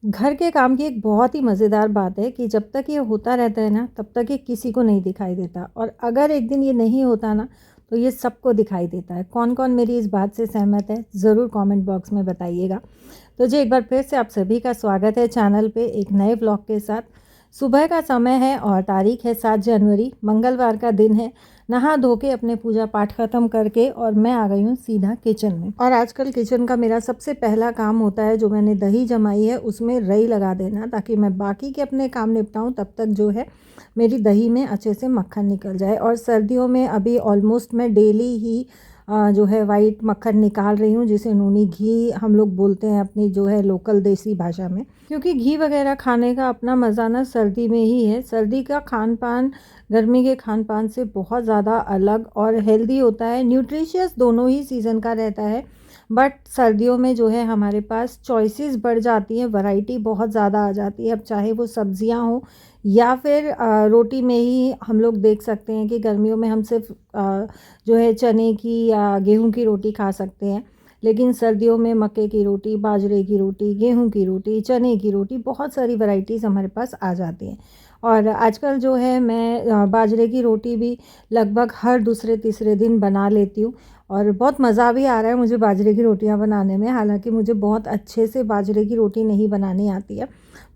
घर के काम की एक बहुत ही मज़ेदार बात है कि जब तक ये होता रहता है ना, तब तक ये किसी को नहीं दिखाई देता और अगर एक दिन ये नहीं होता ना, तो ये सबको दिखाई देता है। कौन-कौन मेरी इस बात से सहमत है, ज़रूर कमेंट बॉक्स में बताइएगा। तो जी एक बार फिर से आप सभी का स्वागत है चैनल पे एक नए व्लॉग के साथ। सुबह का समय है और तारीख है 7 जनवरी, मंगलवार का दिन है। नहा धो के अपने पूजा पाठ ख़त्म करके और मैं आ गई हूँ सीधा किचन में। और आजकल किचन का मेरा सबसे पहला काम होता है, जो मैंने दही जमाई है उसमें रई लगा देना, ताकि मैं बाकी के अपने काम निपटाऊँ तब तक जो है मेरी दही में अच्छे से मक्खन निकल जाए। और सर्दियों में अभी ऑलमोस्ट मैं डेली ही जो है वाइट मक्खन निकाल रही हूँ, जिसे नूनी घी हम लोग बोलते हैं अपनी जो है लोकल देसी भाषा में। क्योंकि घी वगैरह खाने का अपना मज़ा ना सर्दी में ही है। सर्दी का खान पान गर्मी के खान पान से बहुत ज़्यादा अलग और हेल्दी होता है, न्यूट्रिशियस दोनों ही सीज़न का रहता है। बट सर्दियों में जो है हमारे पास चॉइसेस बढ़ जाती हैं, वैरायटी बहुत ज़्यादा आ जाती है। अब चाहे वो सब्जियां हो या फिर रोटी में ही हम लोग देख सकते हैं कि गर्मियों में हम सिर्फ जो है चने की या गेहूं की रोटी खा सकते हैं, लेकिन सर्दियों में मक्के की रोटी, बाजरे की रोटी, गेहूं की रोटी, चने की रोटी, बहुत सारी वैरायटीज़ हमारे पास आ जाती हैं। और आजकल जो है मैं बाजरे की रोटी भी लगभग हर दूसरे तीसरे दिन बना लेती हूँ और बहुत मज़ा भी आ रहा है मुझे बाजरे की रोटियां बनाने में। हालांकि मुझे बहुत अच्छे से बाजरे की रोटी नहीं बनानी आती है,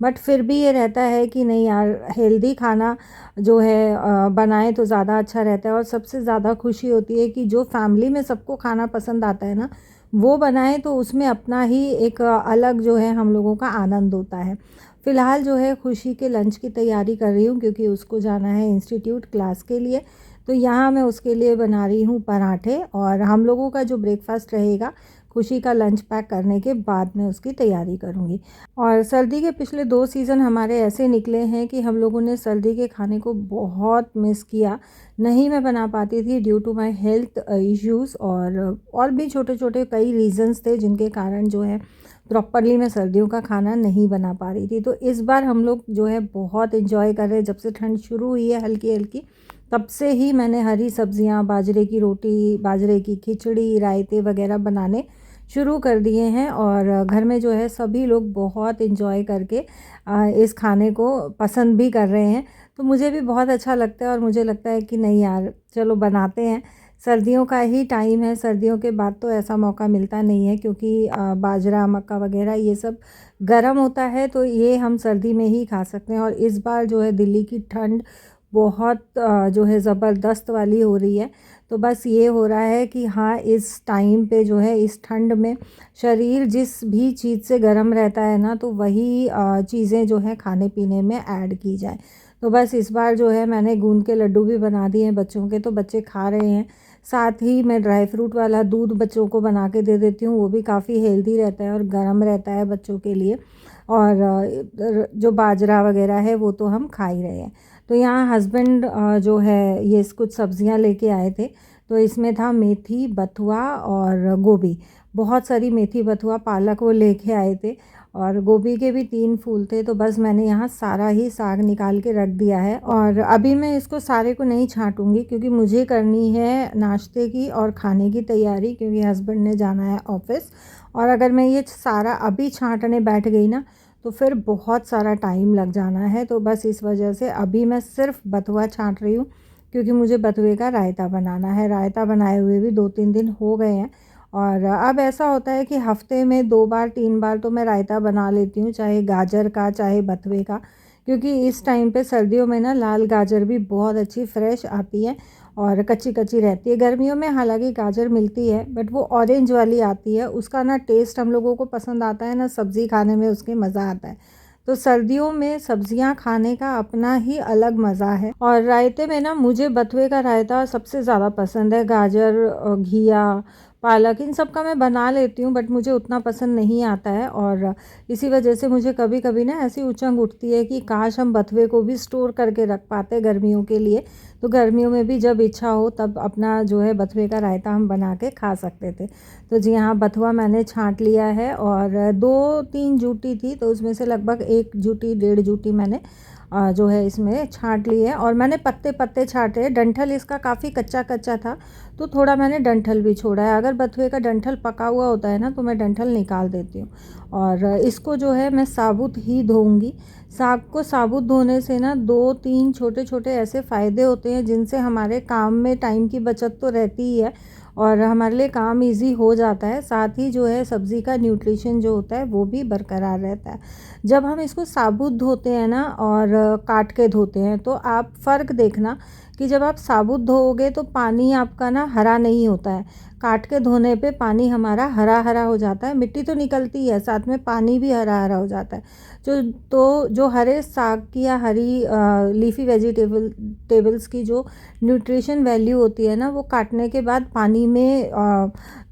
बट फिर भी ये रहता है कि नहीं यार, हेल्दी खाना जो है बनाएं तो ज़्यादा अच्छा रहता है। और सबसे ज़्यादा खुशी होती है कि जो फैमिली में सबको खाना पसंद आता है ना, वो बनाएं तो उसमें अपना ही एक अलग जो है हम लोगों का आनंद होता है। फ़िलहाल जो है खुशी के लंच की तैयारी कर रही हूँ, क्योंकि उसको जाना है इंस्टीट्यूट क्लास के लिए। तो यहाँ मैं उसके लिए बना रही हूँ पराठे, और हम लोगों का जो ब्रेकफास्ट रहेगा खुशी का लंच पैक करने के बाद मैं उसकी तैयारी करूँगी। और सर्दी के पिछले 2 सीज़न हमारे ऐसे निकले हैं कि हम लोगों ने सर्दी के खाने को बहुत मिस किया। नहीं मैं बना पाती थी due to my health issues, और भी छोटे-छोटे कई रीज़न्स थे जिनके कारण जो है प्रॉपरली मैं सर्दियों का खाना नहीं बना पा रही थी। तो इस बार हम लोग जो है बहुत एंजॉय कर रहे हैं। जब से ठंड शुरू हुई है हल्की-हल्की, तब से ही मैंने हरी सब्जियां, बाजरे की रोटी, बाजरे की खिचड़ी, रायते वगैरह बनाने शुरू कर दिए हैं। और घर में जो है सभी लोग बहुत एंजॉय करके इस खाने को पसंद भी कर रहे हैं। तो मुझे भी बहुत अच्छा लगता है और मुझे लगता है कि नहीं यार, चलो बनाते हैं। सर्दियों का ही टाइम है, सर्दियों के बाद तो ऐसा मौका मिलता नहीं है, क्योंकि बाजरा, मक्का वगैरह ये सब गर्म होता है, तो ये हम सर्दी में ही खा सकते हैं। और इस बार जो है दिल्ली की ठंड बहुत जो है ज़बरदस्त वाली हो रही है। तो बस ये हो रहा है कि हाँ, इस टाइम पे जो है इस ठंड में शरीर जिस भी चीज़ से गर्म रहता है ना, तो वही चीज़ें जो है खाने पीने में ऐड की जाए। तो बस इस बार जो है मैंने गूंद के लड्डू भी बना दिए हैं बच्चों के, तो बच्चे खा रहे हैं। साथ ही मैं ड्राई फ्रूट वाला दूध बच्चों को बना के दे देती हूँ, वो भी काफ़ी हेल्दी रहता है और गर्म रहता है बच्चों के लिए। और जो बाजरा वगैरह है वो तो हम खा ही रहे हैं। तो यहाँ हस्बैंड जो है ये कुछ सब्जियां लेके आए थे। तो इसमें था मेथी, बथुआ और गोभी। बहुत सारी मेथी, बथुआ, पालक वो लेके आए थे, और गोभी के भी 3 फूल थे। तो बस मैंने यहाँ सारा ही साग निकाल के रख दिया है। और अभी मैं इसको सारे को नहीं छांटूंगी, क्योंकि मुझे करनी है नाश्ते की और खाने की तैयारी, क्योंकि हस्बैंड ने जाना है ऑफिस। और अगर मैं ये सारा अभी छांटने बैठ गई ना, तो फिर बहुत सारा टाइम लग जाना है। तो बस इस वजह से अभी मैं सिर्फ बथुआ छांट रही हूँ, क्योंकि मुझे बथुए का रायता बनाना है। रायता बनाए हुए भी 2-3 दिन हो गए हैं। और अब ऐसा होता है कि हफ्ते में 2 बार 3 बार तो मैं रायता बना लेती हूँ, चाहे गाजर का चाहे बथुए का। क्योंकि इस टाइम पे सर्दियों में ना लाल गाजर भी बहुत अच्छी फ्रेश आती है और कच्ची कच्ची रहती है। गर्मियों में हालांकि गाजर मिलती है, बट वो ऑरेंज वाली आती है, उसका ना टेस्ट हम लोगों को पसंद आता है, ना सब्ज़ी खाने में उसके मज़ा आता है। तो सर्दियों में सब्जियां खाने का अपना ही अलग मज़ा है। और रायते में ना मुझे बथुए का रायता सबसे ज़्यादा पसंद है। गाजर, घिया, पालक, इन सब का मैं बना लेती हूँ, बट मुझे उतना पसंद नहीं आता है। और इसी वजह से मुझे कभी कभी ना ऐसी उचंग उठती है कि काश हम बथुए को भी स्टोर करके रख पाते गर्मियों के लिए। तो गर्मियों में भी जब इच्छा हो तब अपना जो है बथुए का रायता हम बना के खा सकते थे। तो जी हाँ, बथुआ मैंने छांट लिया है, और 2-3 जूटी थी, तो उसमें से लगभग 1 जूटी 1.5 जूटी मैंने जो है इसमें छाँट ली है। और मैंने पत्ते पत्ते छाँटे, डंठल इसका काफ़ी कच्चा कच्चा था तो थोड़ा मैंने डंठल भी छोड़ा है। अगर बथुए का डंठल पका हुआ होता है ना तो मैं डंठल निकाल देती हूँ। और इसको जो है मैं साबुत ही धोऊंगी। साग को साबुत धोने से ना 2-3 छोटे छोटे ऐसे फ़ायदे होते हैं जिनसे हमारे काम में टाइम की बचत तो रहती ही है और हमारे लिए काम इजी हो जाता है। साथ ही जो है सब्ज़ी का न्यूट्रिशन जो होता है वो भी बरकरार रहता है। जब हम इसको साबुत धोते हैं ना और काट के धोते हैं तो आप फ़र्क देखना कि जब आप साबुत धोओगे तो पानी आपका ना हरा नहीं होता है। काट के धोने पे पानी हमारा हरा हरा हो जाता है, मिट्टी तो निकलती है साथ में पानी भी हरा हरा हो जाता है। जो हरे साग की या हरी लीफी टेबल्स की जो न्यूट्रिशन वैल्यू होती है ना वो काटने के बाद पानी में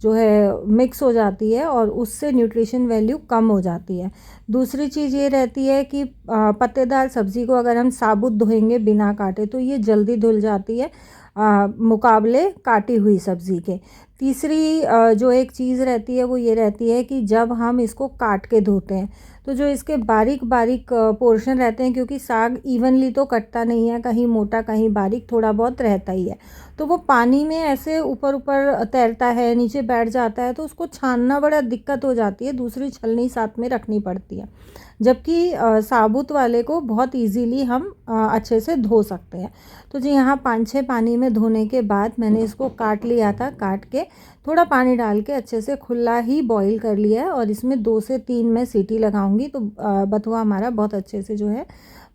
जो है मिक्स हो जाती है और उससे न्यूट्रिशन वैल्यू कम हो जाती है। दूसरी चीज़ ये रहती है कि पत्तेदार सब्ज़ी को अगर हम साबुत धोएंगे बिना काटे तो ये जल्दी धुल जाती है मुकाबले काटी हुई सब्ज़ी के। तीसरी जो एक चीज़ रहती है वो ये रहती है कि जब हम इसको काट के धोते हैं तो जो इसके बारीक बारीक पोर्शन रहते हैं, क्योंकि साग इवनली तो कटता नहीं है, कहीं मोटा कहीं बारीक थोड़ा बहुत रहता ही है, तो वो पानी में ऐसे ऊपर ऊपर तैरता है, नीचे बैठ जाता है तो उसको छानना बड़ा दिक्कत हो जाती है, दूसरी छलनी साथ में रखनी पड़ती है। जबकि साबुत वाले को बहुत इजीली हम अच्छे से धो सकते हैं। तो जी यहाँ 5-6 पानी में धोने के बाद मैंने इसको काट लिया था। काट के थोड़ा पानी डाल के अच्छे से खुला ही बॉईल कर लिया है और इसमें 2 से 3 मैं सीटी लगाऊंगी तो बथुआ हमारा बहुत अच्छे से जो है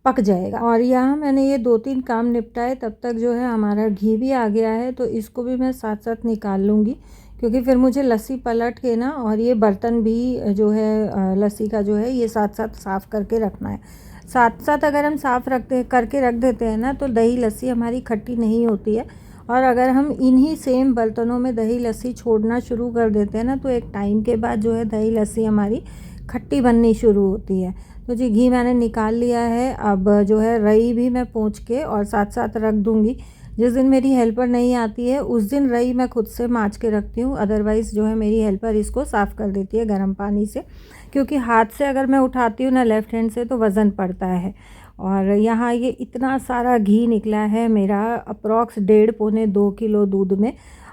पक जाएगा। और यहाँ मैंने ये 2-3 काम निपटाए, तब तक जो है हमारा घी भी आ गया है तो इसको भी मैं साथ साथ निकाल लूँगी, क्योंकि फिर मुझे लस्सी पलट के ना और ये बर्तन भी जो है लस्सी का जो है ये साथ साथ साफ़ करके रखना है। साथ साथ अगर हम साफ़ करके रख देते हैं ना तो दही लस्सी हमारी खट्टी नहीं होती है। और अगर हम इन्हीं सेम बर्तनों में दही लस्सी छोड़ना शुरू कर देते हैं ना तो एक टाइम के बाद जो है दही लस्सी हमारी खट्टी बननी शुरू होती है। तो जी घी मैंने निकाल लिया है। अब जो है रई भी मैं पोंछ के और साथ साथ रख दूँगी। जिस दिन मेरी हेल्पर नहीं आती है उस दिन रई मैं खुद से माँज के रखती हूँ, अदरवाइज़ जो है मेरी हेल्पर इसको साफ़ कर देती है गर्म पानी से, क्योंकि हाथ से अगर मैं उठाती हूँ ना लेफ़्ट हैंड से तो वज़न पड़ता है। और यहाँ ये इतना सारा घी निकला है मेरा, अप्रॉक्स 1.5-2 किलो दूध में,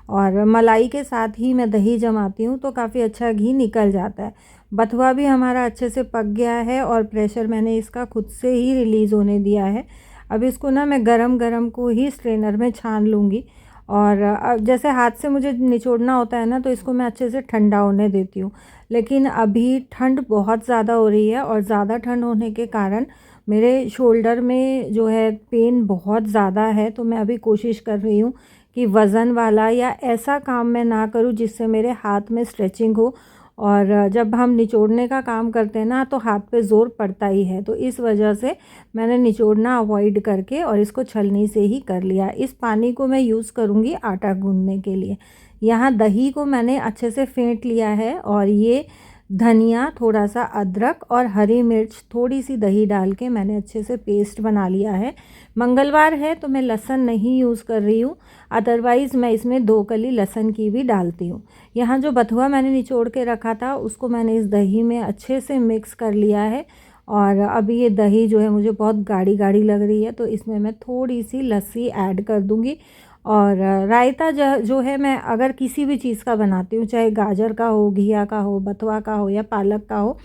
और मलाई के साथ ही मैं दही जमाती हूँ तो काफ़ी अच्छा घी निकल जाता है। बथुआ भी हमारा अच्छे से पक गया है और प्रेशर मैंने इसका खुद से ही रिलीज़ होने दिया है। अब इसको ना मैं गरम गरम को ही स्ट्रेनर में छान लूँगी। और जैसे हाथ से मुझे निचोड़ना होता है ना तो इसको मैं अच्छे से ठंडा होने देती हूँ, लेकिन अभी ठंड बहुत ज़्यादा हो रही है और ज़्यादा ठंड होने के कारण मेरे शोल्डर में जो है पेन बहुत ज़्यादा है। तो मैं अभी कोशिश कर रही हूँ कि वज़न वाला या ऐसा काम मैं ना करूँ जिससे मेरे हाथ में स्ट्रेचिंग हो। और जब हम निचोड़ने का काम करते हैं ना तो हाथ पे ज़ोर पड़ता ही है, तो इस वजह से मैंने निचोड़ना अवॉइड करके और इसको छलनी से ही कर लिया। इस पानी को मैं यूज़ करूँगी आटा गूँथने के लिए। यहाँ दही को मैंने अच्छे से फेंट लिया है और ये धनिया, थोड़ा सा अदरक और हरी मिर्च, थोड़ी सी दही डाल के मैंने अच्छे से पेस्ट बना लिया है। मंगलवार है तो मैं लहसुन नहीं यूज़ कर रही हूँ, अदरवाइज़ मैं इसमें 2 कली लहसुन की भी डालती हूँ। यहाँ जो बथुआ मैंने निचोड़ के रखा था उसको मैंने इस दही में अच्छे से मिक्स कर लिया है। और अभी ये दही जो है मुझे बहुत गाढ़ी गाढ़ी लग रही है तो इसमें मैं थोड़ी सी लस्सी ऐड कर दूँगी। और रायता जो है मैं अगर किसी भी चीज़ का बनाती हूँ, चाहे गाजर का हो, घिया का हो, बथुआ का हो या पालक का हो,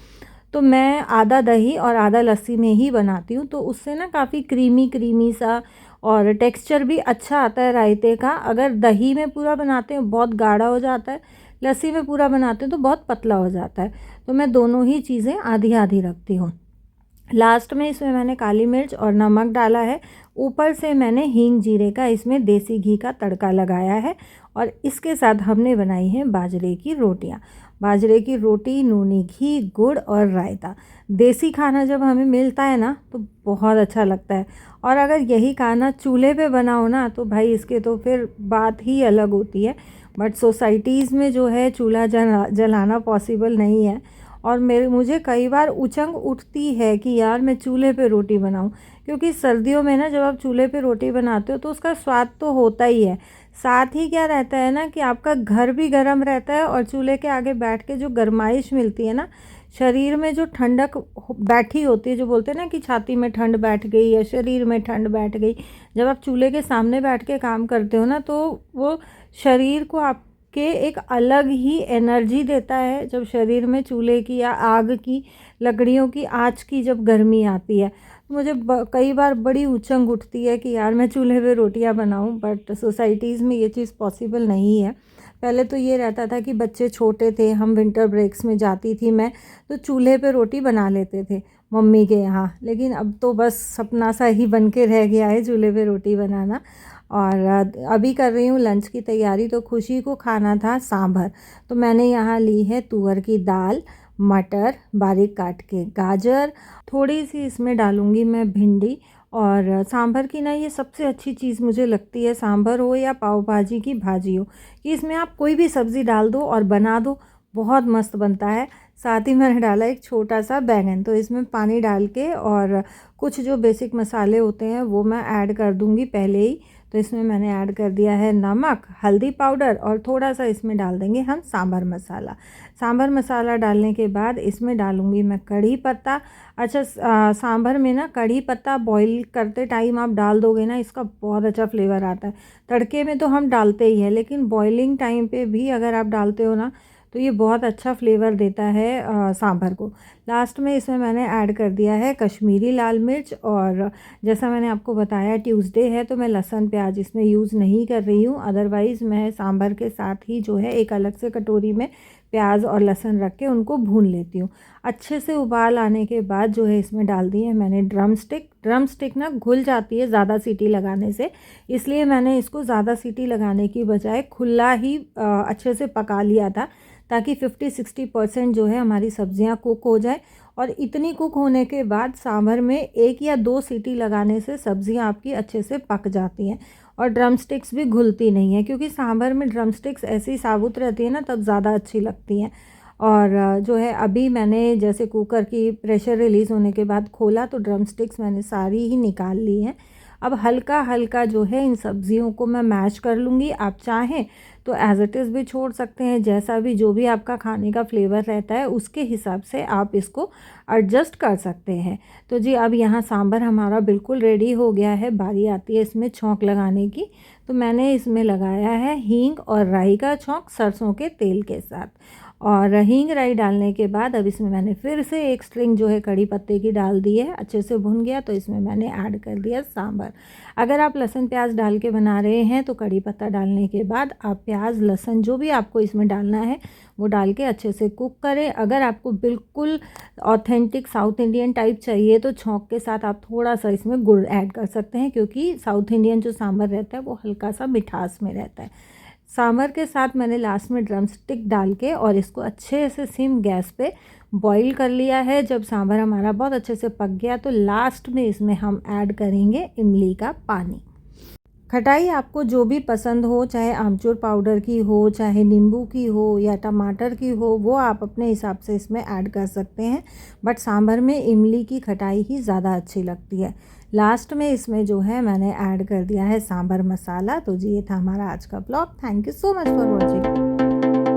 तो मैं आधा दही और आधा लस्सी में ही बनाती हूँ। तो उससे ना काफ़ी क्रीमी क्रीमी सा और टेक्सचर भी अच्छा आता है रायते का। अगर दही में पूरा बनाते हैं बहुत गाढ़ा हो जाता है, लस्सी में पूरा बनाते हैं तो बहुत पतला हो जाता है। तो मैं दोनों ही चीज़ें आधी आधी रखती हूँ। लास्ट में इसमें मैंने काली मिर्च और नमक डाला है। ऊपर से मैंने हींग जीरे का इसमें देसी घी का तड़का लगाया है। और इसके साथ हमने बनाई है बाजरे की रोटियां। बाजरे की रोटी, नूनी घी, गुड़ और रायता। देसी खाना जब हमें मिलता है ना तो बहुत अच्छा लगता है। और अगर यही खाना चूल्हे पे बनाओ ना तो भाई इसके तो फिर बात ही अलग होती है। बट सोसाइटीज़ में जो है चूल्हा जलाना पॉसिबल नहीं है। और मुझे कई बार उचंग उठती है कि यार मैं चूल्हे पे रोटी बनाऊं, क्योंकि सर्दियों में ना जब आप चूल्हे पे रोटी बनाते हो तो उसका स्वाद तो होता ही है, साथ ही क्या रहता है ना कि आपका घर भी गर्म रहता है और चूल्हे के आगे बैठ के जो गर्माइश मिलती है ना, शरीर में जो ठंडक बैठी होती है, जो बोलते हैं ना कि छाती में ठंड बैठ गई या शरीर में ठंड बैठ गई, जब आप चूल्हे के सामने बैठ के काम करते हो ना, तो वो शरीर को आपके एक अलग ही एनर्जी देता है। जब शरीर में चूल्हे की या आग की, लकड़ियों की आँच की जब गर्मी आती है, तो मुझे कई बार बड़ी उछंग उठती है कि यार मैं चूल्हे पे रोटियां बनाऊं, बट सोसाइटीज़ में ये चीज़ पॉसिबल नहीं है। पहले तो ये रहता था कि बच्चे छोटे थे, हम विंटर ब्रेक्स में जाती थी मैं, तो चूल्हे पे रोटी बना लेते थे मम्मी के यहाँ। लेकिन अब तो बस सपना सा ही बन के रह गया है चूल्हे पे रोटी बनाना। और अभी कर रही हूँ लंच की तैयारी। तो खुशी को खाना था सांभर, तो मैंने यहाँ ली है तुअर की दाल, मटर बारीक काट के, गाजर, थोड़ी सी इसमें डालूँगी मैं भिंडी। और सांभर की ना ये सबसे अच्छी चीज़ मुझे लगती है, सांभर हो या पाव भाजी की भाजी हो, कि इसमें आप कोई भी सब्ज़ी डाल दो और बना दो, बहुत मस्त बनता है। साथ ही मैंने डाला एक छोटा सा बैंगन, तो इसमें पानी डाल के और कुछ जो बेसिक मसाले होते हैं वो मैं ऐड कर दूँगी पहले ही। तो इसमें मैंने ऐड कर दिया है नमक, हल्दी पाउडर, और थोड़ा सा इसमें डाल देंगे हम सांभर मसाला। सांभर मसाला डालने के बाद इसमें डालूँगी मैं कढ़ी पत्ता। अच्छा, सांभर में ना कढ़ी पत्ता बॉईल करते टाइम आप डाल दोगे ना, इसका बहुत अच्छा फ्लेवर आता है। तड़के में तो हम डालते ही हैं, लेकिन बॉइलिंग टाइम पे भी अगर आप डालते हो ना, तो ये बहुत अच्छा फ्लेवर देता है सांभर को। लास्ट में इसमें मैंने ऐड कर दिया है कश्मीरी लाल मिर्च। और जैसा मैंने आपको बताया ट्यूसडे है, तो मैं लहसुन प्याज इसमें यूज़ नहीं कर रही हूँ। अदरवाइज़ मैं सांभर के साथ ही जो है एक अलग से कटोरी में प्याज और लहसुन रख के उनको भून लेती हूँ। अच्छे से उबाल आने के बाद जो है इसमें डाल दी है मैंने ड्रम स्टिक। ड्रम स्टिक ना घुल जाती है ज़्यादा सीटी लगाने से, इसलिए मैंने इसको ज़्यादा सीटी लगाने की बजाय खुला ही अच्छे से पका लिया था, ताकि 50-60% जो है हमारी सब्ज़ियां कुक हो जाए। और इतनी कुक होने के बाद सांभर में 1 या 2 सीटी लगाने से सब्ज़ियां आपकी अच्छे से पक जाती हैं और ड्रम स्टिक्स भी घुलती नहीं है, क्योंकि सांभर में ड्रम स्टिक्स ऐसी साबुत रहती है ना, तब ज़्यादा अच्छी लगती हैं। और जो है अभी मैंने जैसे कुकर की प्रेशर रिलीज़ होने के बाद खोला, तो ड्रम स्टिक्स मैंने सारी ही निकाल ली हैं। अब हल्का हल्का जो है इन सब्जियों को मैं मैश कर लूँगी। आप चाहें तो एज़ इट इज़ भी छोड़ सकते हैं, जैसा भी जो भी आपका खाने का फ्लेवर रहता है उसके हिसाब से आप इसको एडजस्ट कर सकते हैं। तो जी अब यहाँ सांभर हमारा बिल्कुल रेडी हो गया है। बारी आती है इसमें छौंक लगाने की। तो मैंने इसमें लगाया है हींग और राई का छौंक सरसों के तेल के साथ। और हींग राई डालने के बाद अब इसमें मैंने फिर से एक स्ट्रिंग जो है कड़ी पत्ते की डाल दी है। अच्छे से भुन गया तो इसमें मैंने ऐड कर दिया सांभर। अगर आप लहसुन प्याज डाल के बना रहे हैं तो कड़ी पत्ता डालने के बाद आप प्याज लहसुन जो भी आपको इसमें डालना है वो डाल के अच्छे से कुक करें। अगर आपको बिल्कुल ऑथेंटिक साउथ इंडियन टाइप चाहिए तो छौंक के साथ आप थोड़ा सा इसमें गुड़ ऐड कर सकते हैं, क्योंकि साउथ इंडियन जो सांभर रहता है वो हल्का सा मिठास में रहता है। सांभर के साथ मैंने लास्ट में ड्रम स्टिक डाल के और इसको अच्छे से सिम गैस पे बॉईल कर लिया है। जब सांभर हमारा बहुत अच्छे से पक गया तो लास्ट में इसमें हम ऐड करेंगे इमली का पानी। खटाई आपको जो भी पसंद हो, चाहे आमचूर पाउडर की हो, चाहे नींबू की हो या टमाटर की हो, वो आप अपने हिसाब से इसमें ऐड कर सकते हैं। बट सांभर में इमली की खटाई ही ज़्यादा अच्छी लगती है। लास्ट में इसमें जो है मैंने ऐड कर दिया है सांभर मसाला। तो जी ये था हमारा आज का blog. Thank you so much for watching.